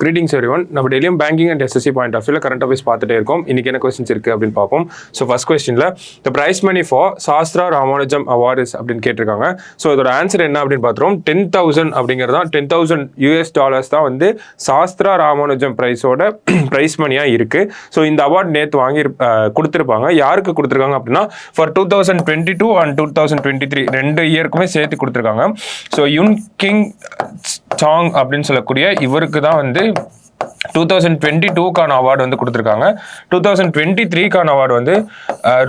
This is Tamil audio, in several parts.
Greetings everyone. நம்ம டெய்லியும் banking and SSC point of வியூல கரண்ட் அஃபேர்ஸ் பார்த்துட்டே இருக்கோம். இன்னைக்கு என்ன கொஸ்டின்ஸ் இருக்கு அப்படின்னு பார்ப்போம். ஸோ ஃபர்ஸ்ட் கொஸ்டின்ல the prize money for Sastra Ramanujan awards அப்படின்னு கேட்டிருக்காங்க. ஸோ இதோட ஆன்சர் என்ன அப்படின்னு பார்த்துருவோம். 10,000 அப்படிங்கிறது தான் $10,000 தான் வந்து சாஸ்திரா ராமானுஜம் பிரைஸோட பிரைஸ் மணியா இருக்கு. ஸோ இந்த அவார்ட் நேற்று வாங்கி கொடுத்துருப்பாங்க. யாருக்கு கொடுத்துருக்காங்க அப்படின்னா ஃபார் 2022 அண்ட் 2023 ரெண்டு இயருக்குமே சேர்த்து கொடுத்துருக்காங்க. ஸோ யுன் கிங் சாங் அப்படின்னு சொல்லக்கூடிய இவருக்கு தான் வந்து 2022க்கான அவார்டு வந்து கொடுத்துருக்காங்க. 2023க்கான அவார்டு வந்து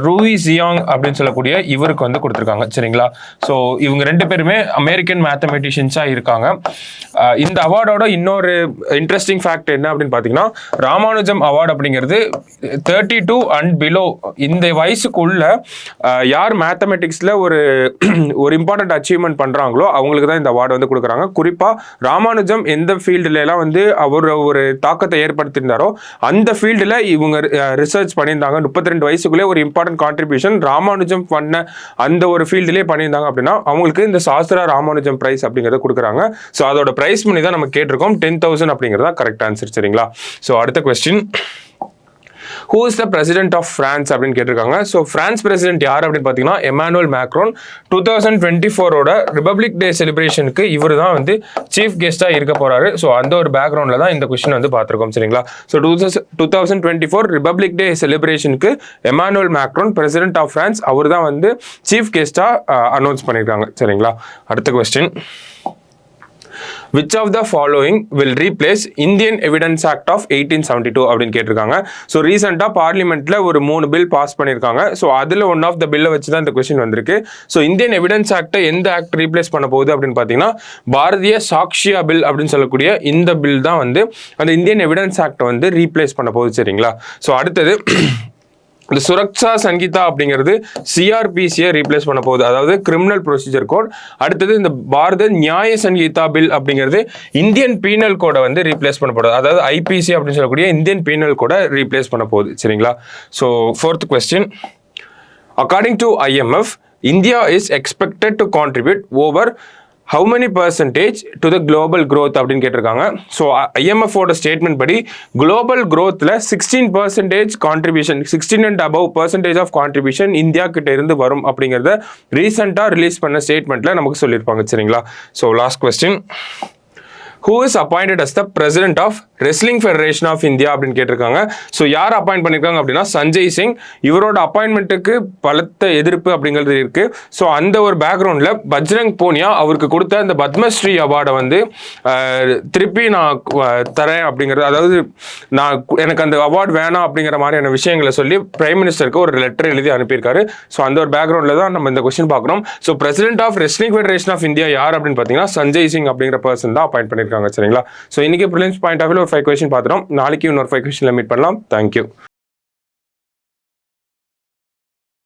ரூவி ஜியாங் அப்படின்னு சொல்லக்கூடிய இவருக்கு வந்து கொடுத்துருக்காங்க. சரிங்களா? ஸோ இவங்க ரெண்டு பேருமே அமெரிக்கன் மேத்தமெட்டிஷியன்ஸாக இருக்காங்க. இந்த அவார்டோட இன்னொரு இன்ட்ரெஸ்டிங் ஃபேக்ட் என்ன அப்படின்னு பார்த்தீங்கன்னா, ராமானுஜம் அவார்டு அப்படிங்கிறது 32 அண்ட் பிலோ இந்த வயசுக்குள்ள யார் மேத்தமெட்டிக்ஸில் ஒரு இம்பார்ட்டன்ட் அச்சீவ்மெண்ட் பண்ணுறாங்களோ அவங்களுக்கு தான் இந்த அவார்டு வந்து கொடுக்குறாங்க. குறிப்பாக ராமானுஜம் எந்த ஃபீல்டுலாம் வந்து அவர் ஒரு தாக்கத்தை ஏற்படுத்தியிருந்தாரோ அந்த ஃபீல்டில் இவங்க ரிசர்ச் பண்ணியிருந்தாங்க. 32 வயசுக்குள்ளே ஒரு இம்பார்ட்டன்ட் கான்ட்ரிபியூஷன் ராமானுஜம் பண்ண அந்த ஒரு ஃபீல்டுலேயே பண்ணியிருந்தாங்க அப்படின்னா அவங்களுக்கு இந்த சாஸ்திரா ராமானுஜம் பிரைஸ் அப்படிங்கிறத கொடுக்குறாங்க. ஸோ அதோட பிரைஸ் மணி தான் நம்ம கேட்டிருக்கோம். 10,000 அப்படிங்கிறதா கரெக்ட் ஆன்சர். சரிங்களா? ஸோ அடுத்த question, who is the president of France அப்படின்னு கேட்டிருக்காங்க. ஸோ பிரான்ஸ் பிரசிடென்ட் யார் அப்படின்னு பார்த்தீங்கன்னா எமானுவல் மேக்ரோன். 2024ஓட ரிபப்ளிக் டே செலிப்ரேஷனுக்கு இவர் தான் வந்து சீஃப் கெஸ்டாக இருக்க போறாரு. ஸோ அந்த ஒரு பேக்ரவுண்டில் தான் இந்த கொஸ்டின் வந்து பார்த்துருக்கோம். சரிங்களா? ஸோ 2024 ரிபப்ளிக் டே செலிப்ரேஷனுக்கு Emmanuel Macron president of France அவர் தான் வந்து சீஃப் கெஸ்டாக அனௌன்ஸ் பண்ணியிருக்காங்க. சரிங்களா? அடுத்த question, which of the following will replace Indian Evidence Act of 1872 அப்படின்னு கேட்டிருக்காங்க. ஸோ ரீசெண்டாக பார்லிமெண்ட்ல ஒரு 3 பில் பாஸ் பண்ணியிருக்காங்க. ஸோ அதில் ஒன் ஆஃப் த பில்லை வச்சு தான் இந்த கொஸ்டின் வந்திருக்கு. ஸோ இந்தியன் எவிடன்ஸ் ஆக்டை எந்த ஆக்ட் ரீப்ளேஸ் பண்ண போகுது அப்படின்னு பார்த்தீங்கன்னா பாரதிய சாக்ஷியா பில் அப்படின்னு சொல்லக்கூடிய இந்த பில் தான் வந்து அந்த இந்தியன் எவிடன்ஸ் ஆக்டை வந்து ரீப்ளேஸ் பண்ண போகுது. சரிங்களா? ஸோ அடுத்தது இந்த சுரக்ஷா சங்கீதா அப்படிங்கிறது சிஆர்பிசியை ரீப்ளேஸ் பண்ண போகுது, அதாவது கிரிமினல் ப்ரொசீஜர் கோட். அடுத்தது இந்த பாரத நியாய சங்கீதா பில் அப்படிங்கிறது இந்தியன் பீனல் கோடை வந்து ரீப்ளேஸ் பண்ண போகுது, அதாவது ஐபிசி அப்படின்னு சொல்லக்கூடிய இந்தியன் பீனல் கோடை ரீப்ளேஸ் பண்ண போகுது. சரிங்களா? So fourth question, according to IMF India is expected to contribute over how many percentage to the global growth அப்படின்னு கேட்டிருக்காங்க. ஸோ IMF-ஓட ஸ்டேட்மெண்ட் படி குளோபல் growthல 16% contribution, 16 and above percentage of contribution India கிட்ட இருந்து வரும் அப்படிங்கிறத ரீசெண்டாக ரிலீஸ் பண்ண ஸ்டேட்மெண்ட்ல நமக்கு சொல்லியிருப்பாங்க. சரிங்களா? So last question, who is appointed as the president of Wrestling Federation of India அப்படின்னு கேட்டிருக்காங்க. ஸோ யார் அப்பாயிண்ட் பண்ணியிருக்காங்க அப்படின்னா சஞ்சய் சிங். இவரோட அப்பாயின்மெண்ட்டுக்கு பலத்த எதிர்ப்பு அப்படிங்கிறது இருக்கு. ஸோ அந்த ஒரு பேக்ரவுண்டில் பஜ்ரங் பூனியா அவருக்கு கொடுத்த இந்த பத்மஸ்ரீ அவார்டை வந்து திருப்பி நான் தரேன் அப்படிங்கிறது, அதாவது எனக்கு அந்த அவார்டு வேணாம் அப்படிங்கிற மாதிரியான விஷயங்களை சொல்லி பிரைம் மினிஸ்டருக்கு ஒரு லெட்டர் எழுதி அனுப்பியிருக்காரு. ஸோ அந்த ஒரு பேக்ரவுண்டில் தான் நம்ம இந்த கொஸ்டின் பார்க்குறோம். So president of wrestling federation of India யார் அப்படின்னு பார்த்தீங்கன்னா சஞ்சய் சிங் அப்படிங்கிற பர்சன் தான் அப்பாயிண்ட் பண்ணியிருக்காங்க. சரிங்களா? ஸோ இன்னைக்கு ப்ரிலிம்ஸ் பாயிண்ட் ஆஃப் வியூல ஒரு 5 கொஸ்டின் பார்த்துட்டோம். நாளைக்கு இன்னொரு 5 கொஸ்டின்ல மீட் பண்ணலாம். தேங்க்யூ.